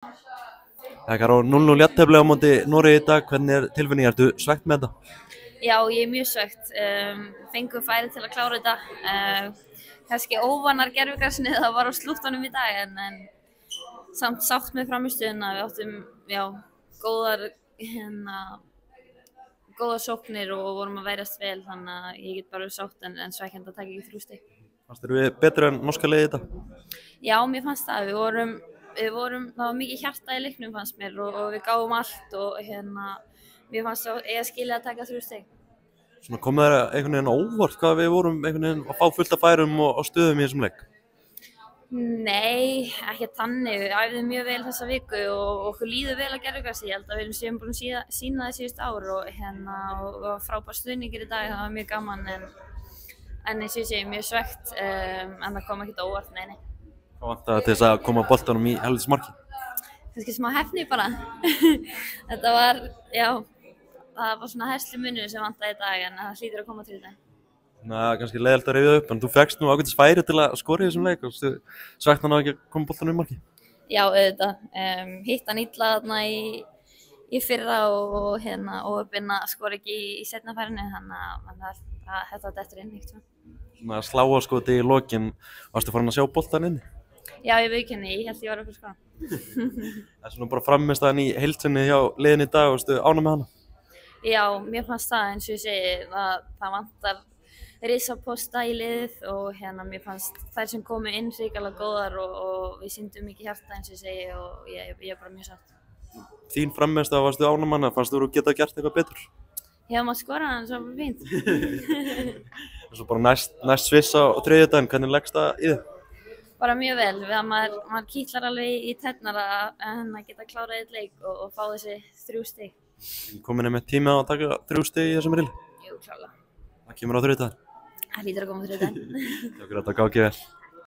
Það er á 0-0 jafntefli á móti Noregi í dag. Hvernig er tilfinning? Ertu svekkt með þetta? Já, ég er mjög svekkt. Fengum færi til að klára þetta. Kannski óvanar gervigrassinu það var á slúttanum í dag en samt sátt með framistöðuna. Við áttum góðar, góðar sóknir og vorum að verjast vel þannig að ég get bara sátt en svekkjandi að taka ekki 3 stig. Fannst þér við betur en norska liðið í þetta? Já, mér fannst það. Það var mikið hjarta í leiknum fannst mér og við gáum allt og mér fannst það eiga skilið að taka 3 stig. Svona kom það einhvern veginn á óvart hvað við vorum einhvern veginn að fá fullt af færum og stöðum í þessum leik? Nei, ekki þannig. Við æfðum mjög vel þessa viku og okkur líður vel að gervigrassi. Ég held að við séum búin að sýna það síðustu ár og frábær stuðningur í dag, það var mjög gaman en eins og ég segi, mjög svekkt en það kom ekkert á óvart, nei. Hvað vantaði til þess að koma boltanum í helvítis marki? Kannski smá heppni bara. Þetta var, það var svona herslu munur sem vantaði í dag en það hlýtur að koma til þetta. Kannski leiðilegt að rifja upp, en þú fékkst nú ágætis færi til að skora í þessum leik og svekkt hann á ekki að koma boltanum í marki? Já, auðvitað. Hitt hann illa þarna í fyrra og óöppin að skora ekki í seinna færinu þannig að þetta var dettur inn eitt. Svona sláaskoti í lokin, varstu farin að sjá boltan inni? Já, ég viðurkenni, ég held ég var okkur skora. Það er svona bara frammistaðan í heild sinni hjá liðinu í dag og ánægð með hana? Já, mér fannst það eins og ég segi, það vantar risaposta í liðið og mér fannst þær sem komu inn hrikalega góðar og við sýndum mikið hjarta eins og ég segi og ég er bara mjög sátt. Þín frammistaða, varstu ánægð með hana, fannst þú geta gert eitthvað betur? Já, maður skora hann, það var bara fínt. Og svo bara næst Sviss á þriðjudaginn, hvernig leggst það í þig? Bara mjög vel, maður kýtlar alveg í tærnar að geta klárað eitt leik og fá þessi 3 stig. Komin með tími á að taka 3 stig í þessum riðli? Jú, klárlega. Það kemur á þriðjudaginn? Það hlýtur að koma á þriðjudaginn. Takk fyrir þetta, gangi vel.